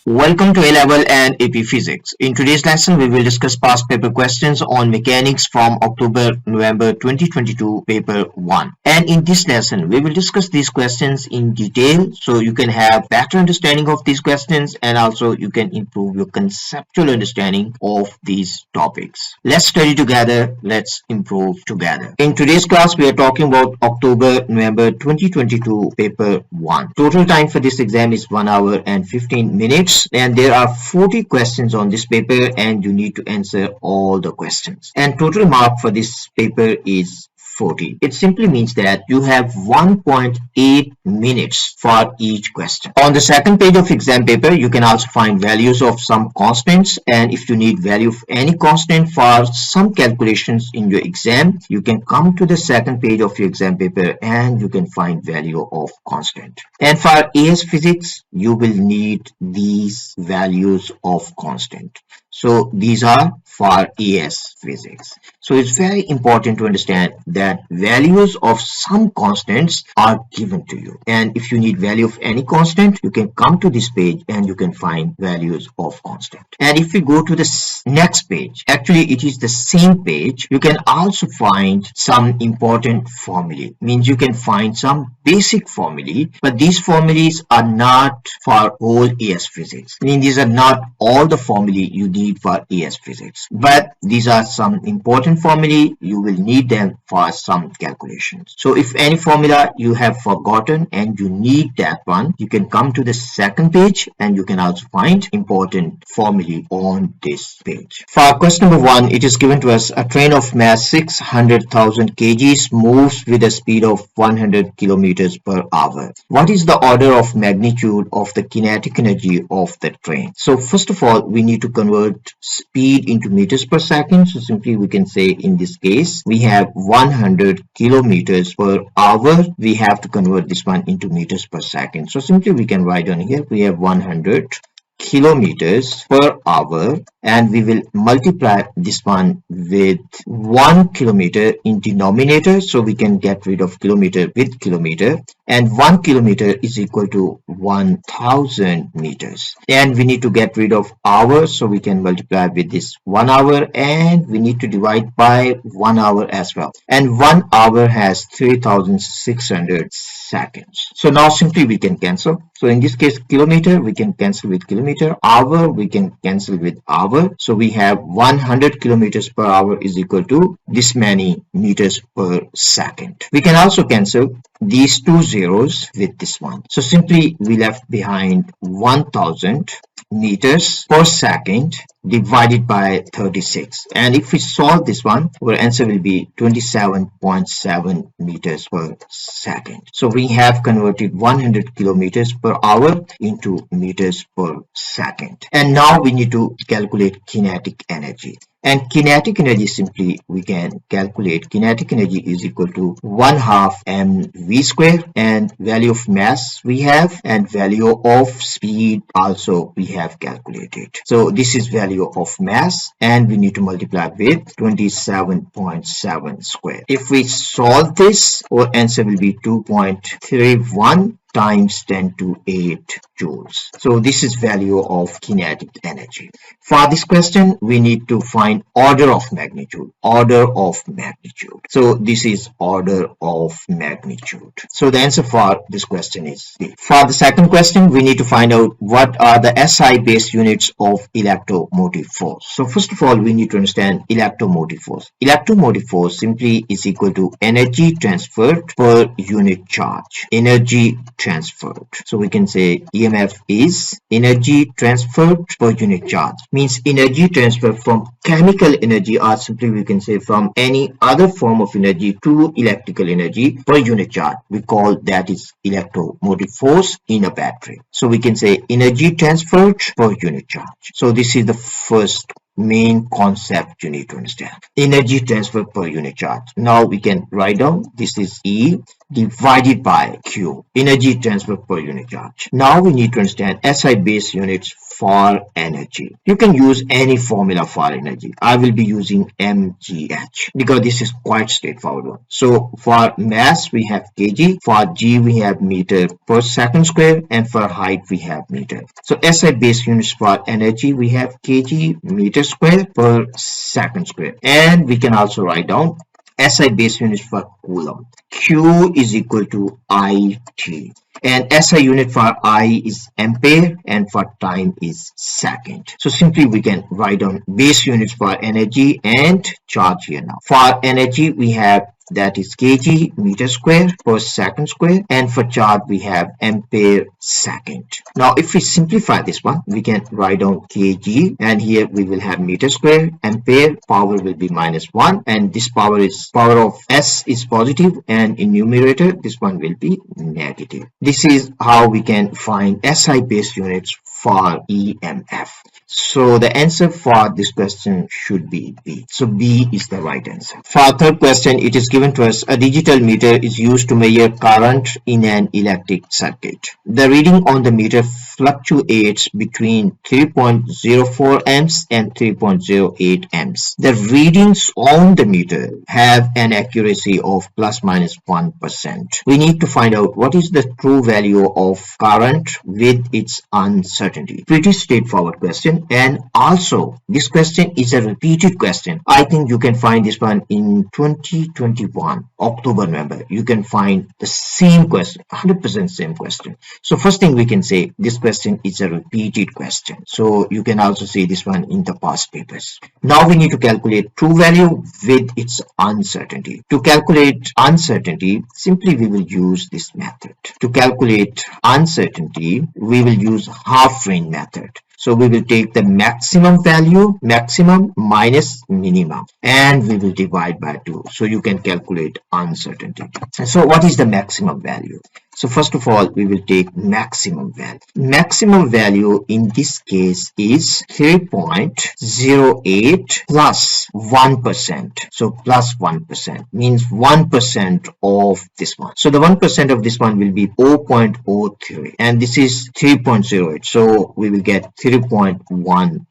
Welcome to A-Level and AP Physics. In today's lesson, we will discuss past paper questions on mechanics from October-November 2022, paper 1. And in this lesson, we will discuss these questions in detail so you can have better understanding of these questions and also you can improve your conceptual understanding of these topics. Let's study together. Let's improve together. In today's class, we are talking about October-November 2022, paper 1. Total time for this exam is 1 hour and 15 minutes. And there are 40 questions on this paper and you need to answer all the questions. And total mark for this paper is 40. It simply means that you have 1.8 minutes for each question. On the second page of exam paper, you can also find values of some constants, and if you need value of any constant for some calculations in your exam, you can come to the second page of your exam paper and you can find value of constant. And for AS physics, you will need these values of constant. So these are for AS physics. So it's very important to understand that values of some constants are given to you. And if you need value of any constant, you can come to this page and you can find values of constant. And if we go to the next page, actually it is the same page, you can also find some important formulae. Means you can find some basic formulae, but these formulas are not for whole AS physics. I mean, these are not all the formulae you need for AS physics, but these are some important formulae. You will need them for some calculations. So if any formula you have forgotten and you need that one, you can come to the second page and you can also find important formulae on this page. For question number 1, it is given to us: a train of mass 600,000 kgs moves with a speed of 100 kilometers per hour. What is the order of magnitude of the kinetic energy of the train? So first of all, we need to convert speed into meters per second. So simply we can say in this case we have 100 kilometers per hour. We have to convert this one into meters per second. So simply we can write on here we have 100 kilometers per hour, and we will multiply this one with 1 kilometer in denominator, so we can get rid of kilometer with kilometer, and 1 kilometer is equal to 1000 meters. And we need to get rid of hours, so we can multiply with this 1 hour, and we need to divide by 1 hour as well, and 1 hour has 3600 seconds. So now simply we can cancel. So in this case, kilometer we can cancel with kilometer, hour we can cancel with hour. So we have 100 kilometers per hour is equal to this many meters per second. We can also cancel these two zeros with this one. So simply we left behind 1000 meters per second divided by 36, and if we solve this one, our answer will be 27.7 meters per second. So we have converted 100 kilometers per hour into meters per second. And now we need to calculate kinetic energy. And kinetic energy, simply we can calculate kinetic energy is equal to 1/2 mv square, and value of mass we have, and value of speed also we have calculated. So this is value of mass, and we need to multiply with 27.7 square. If we solve this, our answer will be 2.31 times 10 to 8 joules. So this is value of kinetic energy. For this question, we need to find order of magnitude. Order of magnitude. So this is order of magnitude. So the answer for this question is D. For the second question, we need to find out what are the SI base units of electromotive force. So first of all, we need to understand electromotive force. Electromotive force simply is equal to energy transferred per unit charge. Energy transferred. So we can say EMF is energy transferred per unit charge. Means energy transfer from chemical energy, or simply we can say from any other form of energy to electrical energy per unit charge. We call that is electromotive force in a battery. So we can say energy transferred per unit charge. So this is the first main concept you need to understand. Energy transfer per unit charge. Now we can write down this is E, divided by Q, energy transfer per unit charge. Now we need to understand SI base units for energy. You can use any formula for energy. I will be using mgh because this is quite straightforward one. So for mass we have kg, for g we have meter per second square, and for height we have meter. So SI base units for energy we have kg meter square per second square, and we can also write down SI base units for coulomb. Q is equal to IT, and SI unit for I is ampere, and for time is second. So simply we can write down base units for energy and charge here now. For energy we have that is kg meter square per second square, and for charge we have ampere second. Now if we simplify this one, we can write down kg, and here we will have meter square, ampere, power will be -1, and this power of S is positive, and in numerator this one will be negative. This is how we can find SI base units for EMF. So the answer for this question should be B. So B is the right answer. For our third question, it is given to us: a digital meter is used to measure current in an electric circuit. The reading on the meter fluctuates between 3.04 amps and 3.08 amps. The readings on the meter have an accuracy of ±1%. We need to find out what is the true value of current with its uncertainty. Pretty straightforward question, and also this question is a repeated question. I think you can find this one in 2021 October, November. You can find the same question, 100% same question. So first thing we can say, this question is a repeated question. So you can also see this one in the past papers. Now we need to calculate true value with its uncertainty. To calculate uncertainty, simply we will use this method. To calculate uncertainty, we will use half range method. So we will take the maximum value, maximum minus minimum, and we will divide by 2. So you can calculate uncertainty. So what is the maximum value? So first of all, we will take maximum value. Maximum value in this case is 3.08 plus 1%. So plus 1% means 1% of this one. So the 1% of this one will be 0.03, and this is 3.08. So we will get 3.11,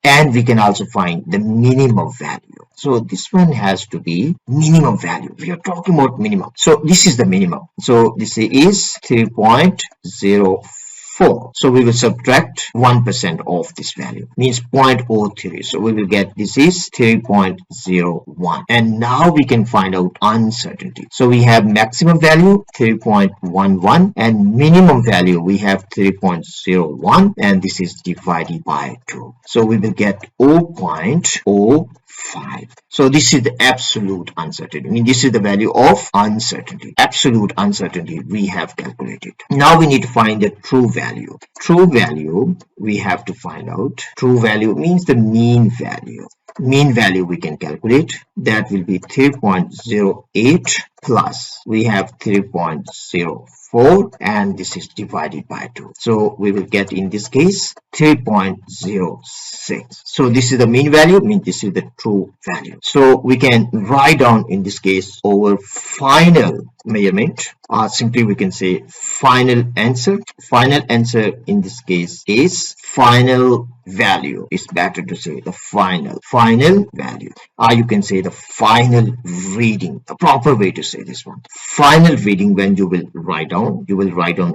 and we can also find the minimum value. So this one has to be minimum value. We are talking about minimum. So this is the minimum. So this is 3.04. So we will subtract 1% of this value, means 0.03. So we will get this is 3.01. And now we can find out uncertainty. So we have maximum value 3.11 and minimum value we have 3.01, and this is divided by 2. So we will get 0.05. So this is the absolute uncertainty. I mean, this is the value of uncertainty. Absolute uncertainty we have calculated. Now we need to find the true value. True value we have to find out. True value means the mean value. Mean value we can calculate. That will be 3.08 plus we have 3.04, and this is divided by 2. So we will get in this case 3.06. So this is the mean value, means this is the true value. So we can write down in this case our final measurement, or simply we can say final answer. Final answer in this case is final value. It's better to say the final value, or you can say the final reading. The proper way to say this one, final reading, when you will write down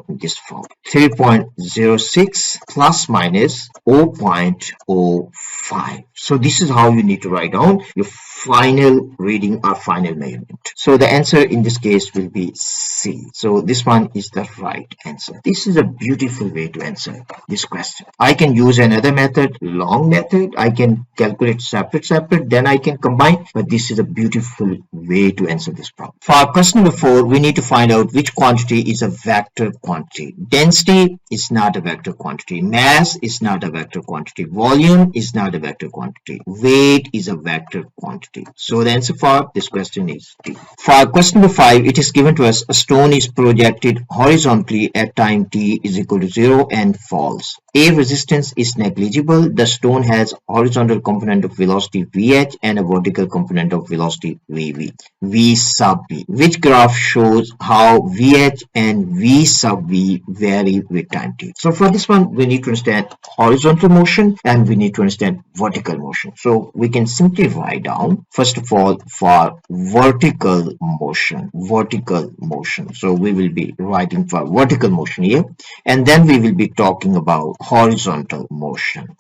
in this form: 3.06 plus minus 0.05. So this is how you need to write down your final reading or final measurement. So the answer in this case will be C. So this one is the right answer. This is a beautiful way to answer this question. I can use another method, long method. I can calculate separate, then I can combine, but this is a beautiful way to answer this problem. For question number 4, we need to find out which quantity is a vector quantity. Density is not a vector quantity. Mass is not a vector quantity. Volume is not a vector quantity. Weight is a vector quantity. So the answer for this question is D. For question number 5, it is given to us: a stone is projected horizontally at time t is equal to 0 and falls. A resistance is negligible. The stone has horizontal component of velocity Vh and a vertical component of velocity Vv. V sub V. Which graph shows how Vh and V sub V vary with time t? So for this one, we need to understand horizontal motion and we need to understand vertical motion. So we can simply write down, first of all, for vertical motion. So we will be writing for vertical motion here, and then we will be talking about horizontal motion.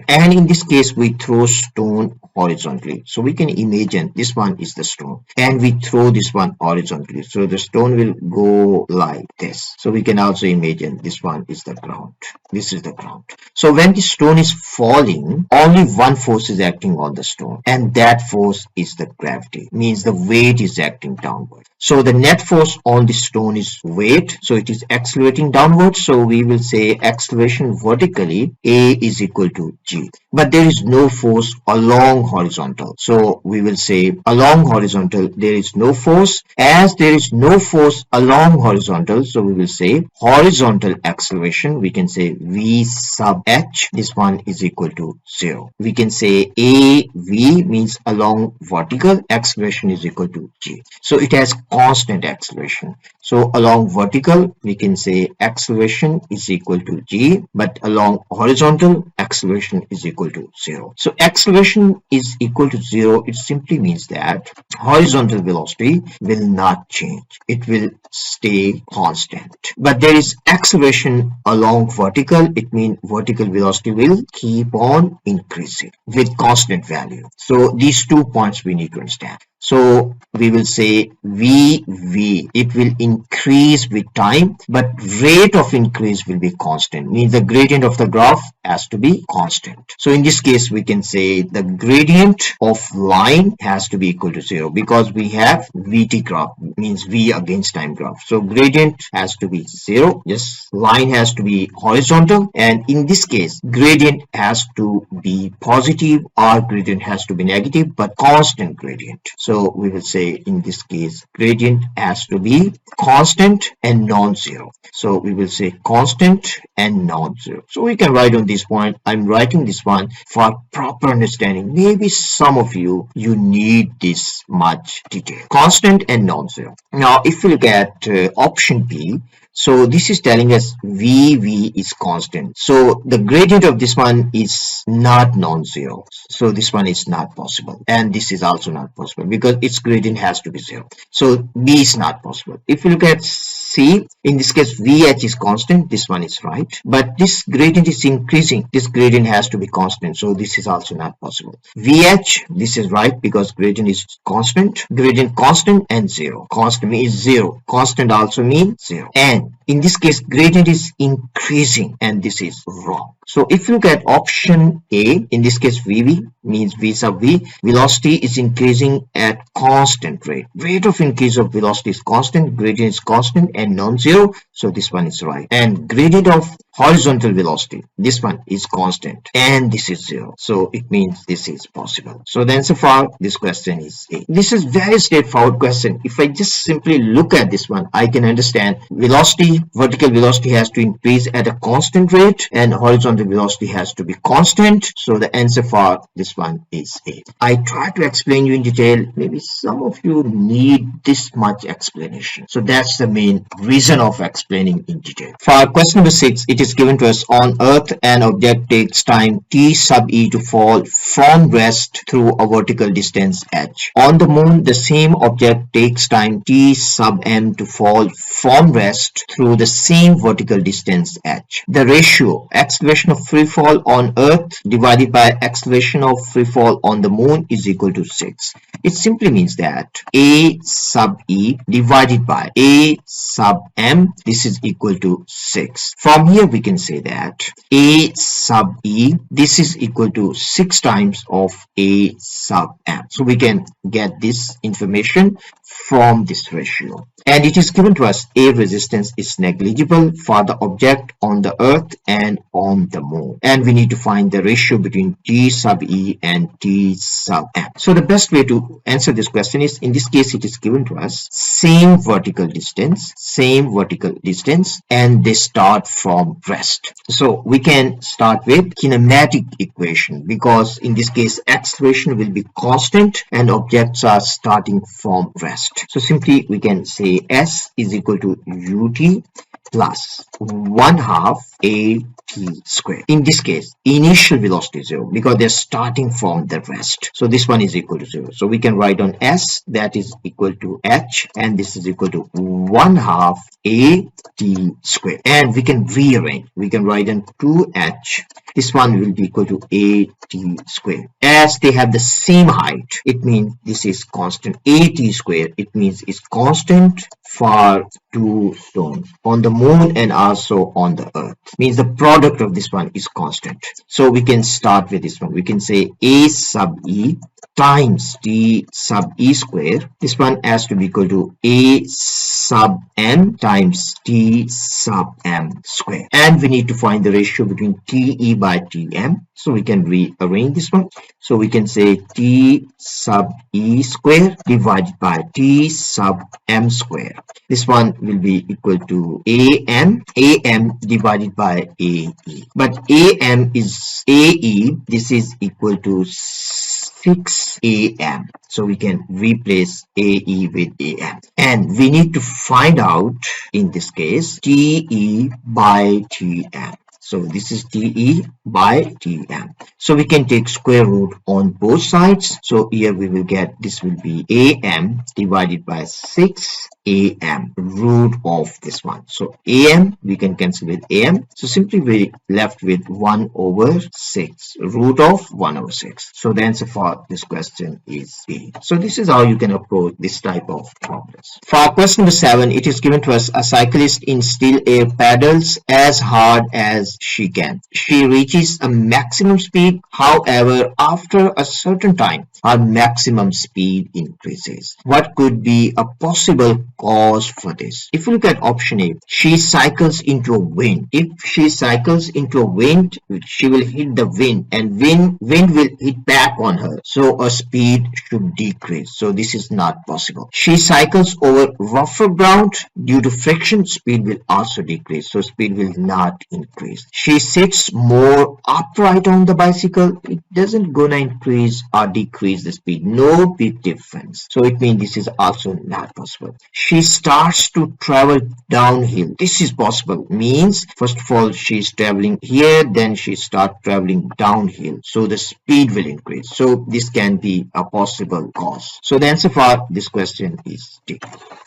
And in this case we throw stone horizontally, so we can imagine this one is the stone and we throw this one horizontally, so the stone will go like this. So we can also imagine this one is the ground, this is the ground. So when the stone is falling, only one force is acting on the stone, and that force is the gravity, means the weight is acting downward. So the net force on the stone is weight, so it is accelerating downwards. So we will say acceleration vertically, A is equal to G. But there is no force along horizontal. So we will say along horizontal there is no force. As there is no force along horizontal, so we will say horizontal acceleration, we can say V sub H, this one is equal to 0. We can say AV means along vertical, acceleration is equal to G. So it has constant acceleration. So along vertical we can say acceleration is equal to G, but along horizontal acceleration is equal to 0. So acceleration is equal to 0, it simply means that horizontal velocity will not change, it will stay constant. But there is acceleration along vertical, it means vertical velocity will keep on increasing with constant value. So these 2 points we need to understand. So we will say VV, it will increase with time, but rate of increase will be constant, means the gradient of the graph has to be constant. So in this case we can say the gradient of line has to be equal to 0, because we have VT graph, means V against time graph. So gradient has to be 0, yes, line has to be horizontal, and in this case gradient has to be positive or gradient has to be negative, but constant gradient. So we will say in this case gradient has to be constant and non-zero. So we will say constant and non-zero. So we can write on this point. I'm writing this one for proper understanding. Maybe some of you need this much detail. Constant and non-zero. Now if we look at option B, so this is telling us VV is constant. So the gradient of this one is not non-zero. So this one is not possible. And this is also not possible because its gradient has to be 0. So B is not possible. If you look at C, in this case VH is constant, this one is right. But this gradient is increasing, this gradient has to be constant. So this is also not possible. VH, this is right because gradient is constant. Gradient constant and 0. Constant means 0. Constant also means 0. And in this case gradient is increasing, and this is wrong. So if you look at option A, in this case VV means V sub V, velocity is increasing at constant rate. Rate of increase of velocity is constant, gradient is constant and non-zero. So this one is right. And gradient of horizontal velocity, this one is constant and this is 0. So it means this is possible. So the answer for this question is A. This is very straightforward question. If I just simply look at this one, I can understand velocity, vertical velocity has to increase at a constant rate and horizontal velocity has to be constant. So the answer for this one is A. I try to explain you in detail. Maybe some of you need this much explanation. So that's the main reason of explaining in detail. For question number 6, it is given to us: on Earth, an object takes time t sub e to fall from rest through a vertical distance h. On the Moon, the same object takes time t sub m to fall from rest through the same vertical distance h. The ratio acceleration of free fall on Earth divided by acceleration of free fall on the Moon is equal to 6. It simply means that a sub e divided by a sub m, this is equal to 6. From here we can say that a sub e, this is equal to 6 times of a sub m. So we can get this information from this ratio. And it is given to us A resistance is negligible for the object on the Earth and on the Moon. And we need to find the ratio between T sub E and T sub M. So the best way to answer this question is, in this case it is given to us same vertical distance, and they start from rest. So we can start with kinematic equation, because in this case acceleration will be constant and objects are starting from rest. So simply we can say S is equal to ut plus 1/2 at square. In this case, initial velocity is 0 because they're starting from the rest. So this one is equal to 0. So we can write on S, that is equal to h, and this is equal to 1/2 at square. And we can rearrange. We can write on 2h. This one will be equal to at square. As they have the same height, it means this is constant. At square, it means it's constant for two stones on the moon and also on the earth. Means the product of this one is constant. So we can start with this one. We can say a sub e times t sub e square. This one has to be equal to a sub m times t sub m square. And we need to find the ratio between te by tm. So we can rearrange this one. So we can say t sub e square divided by t sub m square. This one will be equal to am divided by ae. But am is ae. This is equal to 6 am. So we can replace ae with am. And we need to find out, in this case, te by tm. So this is te by tm. So we can take square root on both sides. So here we will get, this will be am divided by 6 am, root of this one. So am we can cancel with am. So simply we left with 1 over 6, root of 1 over 6. So the answer for this question is B. So this is how you can approach this type of problems. For question number 7, it is given to us: a cyclist in still air pedals as hard as she can. She reaches a maximum speed. However, after a certain time, her maximum speed increases. What could be a possible cause for this? If you look at option A, she cycles into a wind. If she cycles into a wind, she will hit the wind, and wind will hit back on her. So her speed should decrease. So this is not possible. She cycles over rougher ground. Due to friction, speed will also decrease. So speed will not increase. She sits more upright on the bicycle. It doesn't gonna increase or decrease the speed. No big difference. So it means this is also not possible. She starts to travel downhill. This is possible. Means first of all she is traveling here, then she starts traveling downhill. So the speed will increase. So this can be a possible cause. So the answer for this question is D.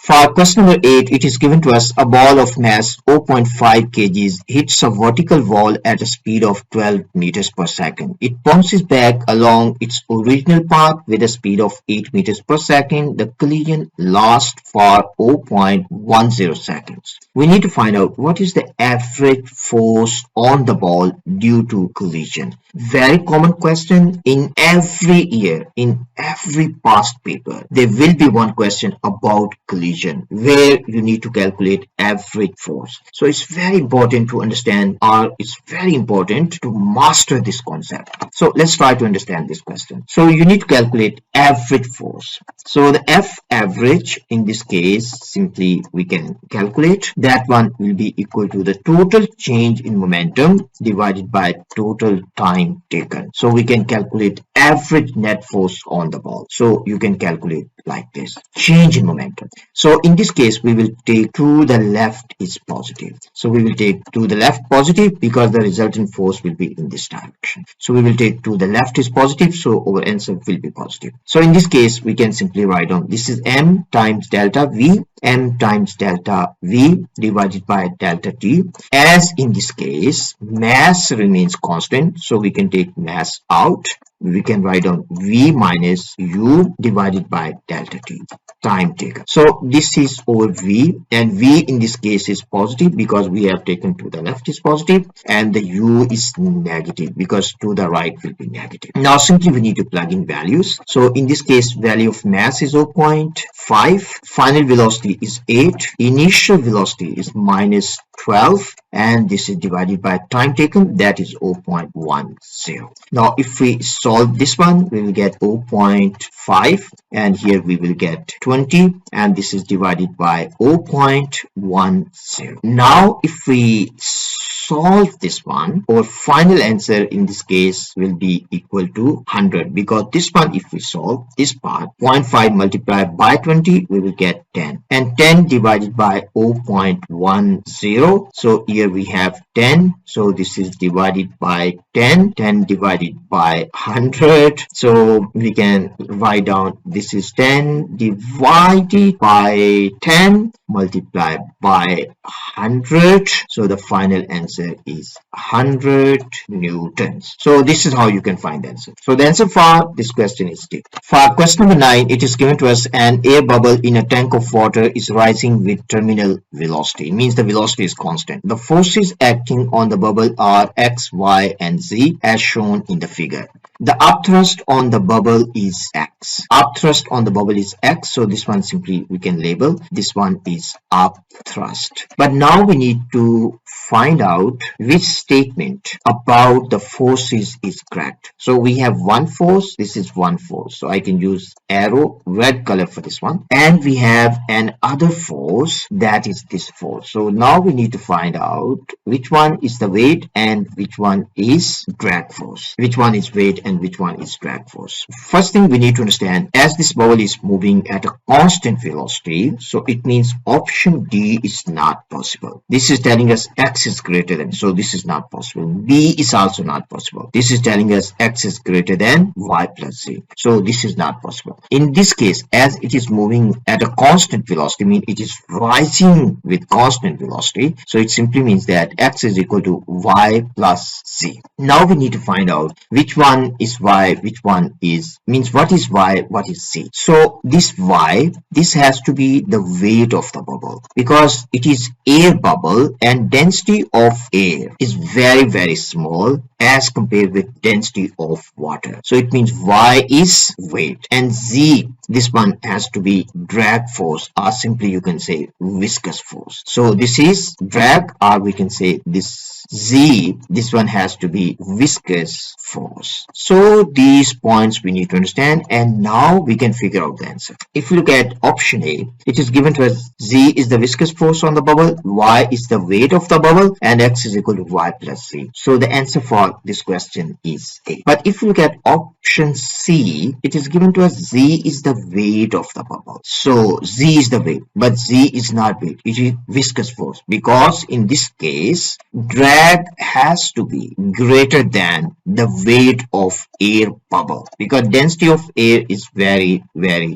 For question number 8, it is given to us: a ball of mass 0.5 kg hits a vertical wall at a speed of 12 meters per second. It bounces back along its original path with a speed of 8 meters per second. The collision lasts for 0.10 seconds. We need to find out what is the average force on the ball due to collision. Very common question in every year, in every past paper. There will be one question about collision where you need to calculate average force. So it's very important to understand, or it's very important to master this concept. So let's try to understand this question. So you need to calculate average force. So the F average, in this case, simply we can calculate. That one will be equal to the total change in momentum divided by total time taken. So we can calculate average net force on the ball. So you can calculate like this: change in momentum. So in this case, we will take to the left is positive. So we will take to the left positive because the resultant force will be in this direction. So we will take to the left is positive. So our answer will be positive. So in this case, we can simply write down this is m times delta v, m times delta v divided by delta t. As in this case, mass remains constant. So we can take mass out. We can write down v minus u divided by delta t, time taken. So this is over v, and v in this case is positive because we have taken to the left is positive, and the u is negative because to the right will be negative. Now simply we need to plug in values. So in this case, value of mass is 0.5, final velocity is 8, initial velocity is minus 12, and this is divided by time taken, that is 0.10. Now if we solve this one, we will get 0.5, and here we will get 20, and this is divided by 0.10. Now if we solve this one, our final answer in this case will be equal to 100, because this one, if we solve this part, 0.5 multiplied by 20, we will get 10, and 10 divided by 0.10, so here we have 10, so this is divided by 10, 10 divided by 100, so we can write down this is 10 divided by 10 multiplied by 100, so the final answer is 100 newtons. So this is how you can find the answer. So the answer for this question is D. For question number 9, it is given to us an air bubble in a tank of water is rising with terminal velocity. It means the velocity is constant. The forces acting on the bubble are X, Y, and Z as shown in the figure. The upthrust on the bubble is X. Upthrust on the bubble is X, so this one simply we can label. This one is upthrust. But now we need to find out which statement about the forces is correct. So we have one force, this is one force. So I can use arrow, red color for this one. And we have an other force, that is this force. So now we need to find out which one is the weight and which one is drag force. Which one is weight and which one is drag force. First thing we need to understand, as this bubble is moving at a constant velocity, so it means option D is not possible. This is telling us X is greater than, so this is not possible. B is also not possible. This is telling us X is greater than Y plus Z, so this is not possible. In this case, as it is moving at a constant velocity, mean it is rising with constant velocity, so it simply means that X is equal to Y plus Z. Now we need to find out which one is Y, which one is, means what is Y, what is Z. So this Y, this has to be the weight of the bubble, because it is air bubble and density of air is very small as compared with density of water. So it means Y is weight, and Z, this one has to be drag force, or simply you can say viscous force. So this is drag, or we can say this Z, this one has to be viscous force. So these points we need to understand, and now we can figure out the answer. If you look at option A, it is given to us Z is the viscous force on the bubble, Y is the weight of the bubble, and X is equal to Y plus Z. So the answer for this question is A. But if you look at option C, it is given to us Z is the weight of the bubble. So Z is the weight, but Z is not weight, it is viscous force, because in this case drag has to be greater than the weight of air bubble, because density of air is very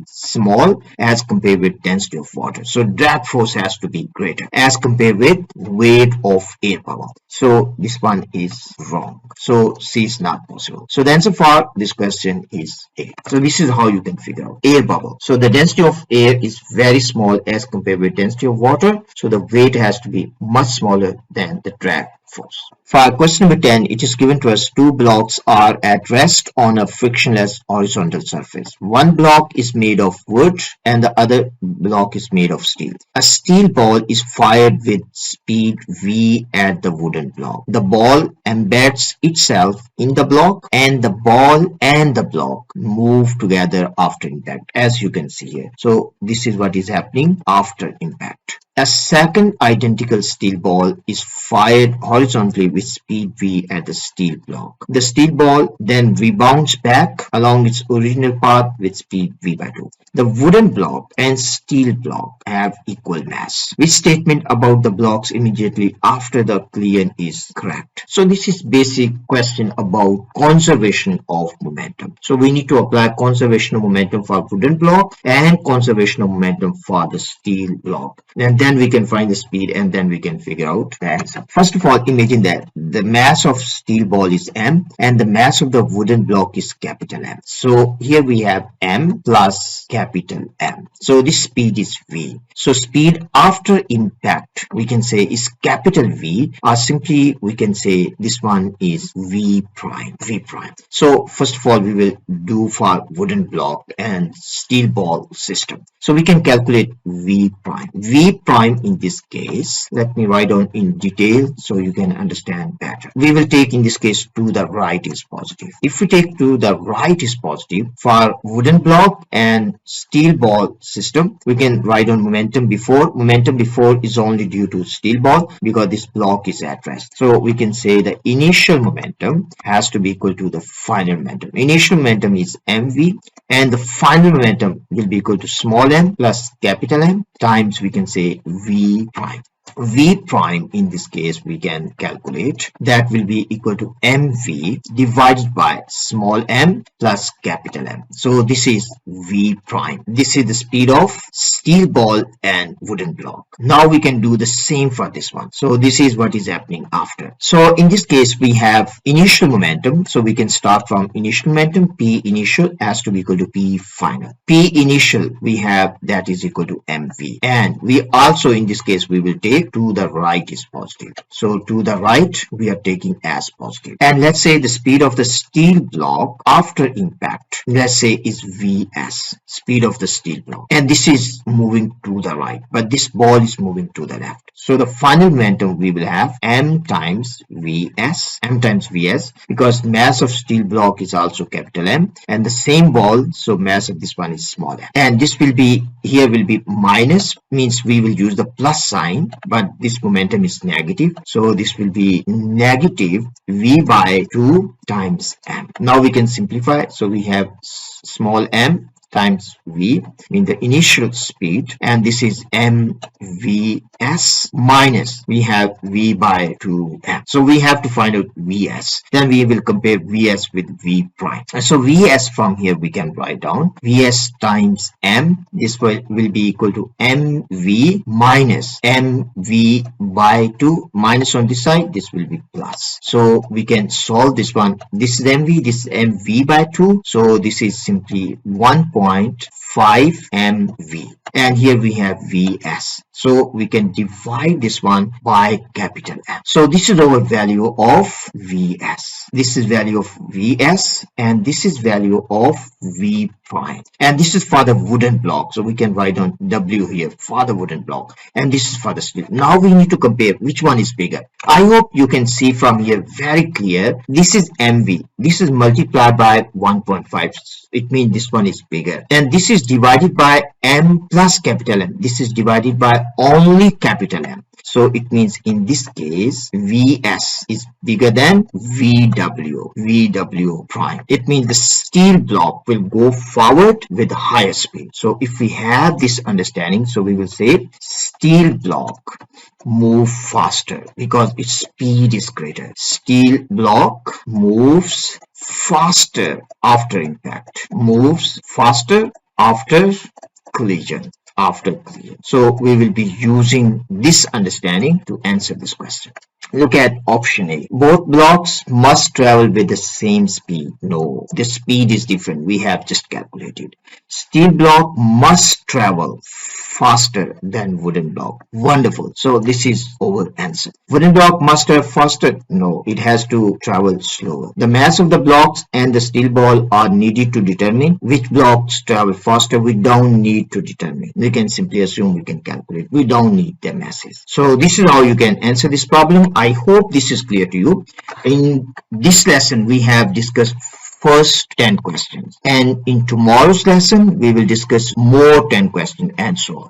small as compared with density of water. So drag force has to be greater as compared with weight of air bubble. So this one is wrong. So C is not possible. So the answer for this question is A. So this is how you can figure out air bubble. So the density of air is very small as compared with density of water. So the weight has to be much smaller than the drag force. For question number 10, it is given to us two blocks are at rest on a frictionless horizontal surface. One block is made of wood and the other block is made of steel. A steel ball is fired with speed v at the wooden block. The ball embeds itself in the block, and the ball and the block move together after impact, as you can see here. So this is what is happening after impact. A second identical steel ball is fired horizontally with speed v at the steel block. The steel ball then rebounds back along its original path with speed v by 2. The wooden block and steel block have equal mass. Which statement about the blocks immediately after the collision is correct? So this is basic question about conservation of momentum. So we need to apply conservation of momentum for wooden block and conservation of momentum for the steel block. And then we can find the speed, and then we can figure out the answer. First of all, imagine that the mass of steel ball is m and the mass of the wooden block is capital M. So here we have m plus capital M. So this speed is v. So speed after impact we can say is capital V, or simply we can say this one is v prime. So first of all we will do for wooden block and steel ball system. So we can calculate v prime. V prime in this case, let me write down in detail so you can understand better. We will take in this case to the right is positive. If we take to the right is positive for wooden block and steel ball system, we can write on momentum before. Momentum before is only due to steel ball because this block is at rest. So we can say the initial momentum has to be equal to the final momentum. Initial momentum is mv and the final momentum will be equal to small m plus capital M times we can say v prime. V prime in this case we can calculate that will be equal to mv divided by small m plus capital M. So this is V prime. This is the speed of steel ball and wooden block. Now we can do the same for this one. So this is what is happening after. So in this case we have initial momentum. So we can start from initial momentum. P initial has to be equal to P final. P initial we have that is equal to mv, and we also in this case we will take to the right is positive. So to the right we are taking as positive, and let's say the speed of the steel block after impact, let's say is vs, speed of the steel block, and this is moving to the right but this ball is moving to the left. So the final momentum we will have m times vs because mass of steel block is also capital M and the same ball, so mass of this one is small m, and this will be here will be minus, means we will use the plus sign, but this momentum is negative, so this will be negative v by 2 times m. Now we can simplify, so we have small m times v mean the initial speed, and this is mvs minus we have v by 2m. So we have to find out vs, then we will compare vs with v prime. So vs from here we can write down vs times m, this will be equal to mv minus mv by 2, minus on this side, this will be plus. So we can solve this one. This is mv, this is mv by 2, so this is simply 1.5 mv, and here we have vs, so we can divide this one by capital M. So this is our value of vs, this is value of vs, and this is value of v prime, and this is for the wooden block, so we can write on w here for the wooden block, and this is for the steel. Now we need to compare which one is bigger. I hope you can see from here very clear, this is mv, this is multiplied by 1.5, it means this one is bigger, and this is divided by m plus capital M, this is divided by only capital M. So it means in this case vs is bigger than vw prime. It means the steel block will go forward with higher speed. So if we have this understanding, so we will say steel block move faster because its speed is greater. Steel block moves faster after impact, moves faster after collision. So we will be using this understanding to answer this question. Look at option A. Both blocks must travel with the same speed. No, the speed is different. We have just calculated. Steel block must travel faster than wooden block. Wonderful. So this is our answer. Wooden block must travel faster. No, it has to travel slower. The mass of the blocks and the steel ball are needed to determine which blocks travel faster. We don't need to determine. We can simply assume, we can calculate. We don't need their masses. So this is how you can answer this problem. I hope this is clear to you. In this lesson, we have discussed first 10 questions, and in tomorrow's lesson we will discuss more 10 questions and so on.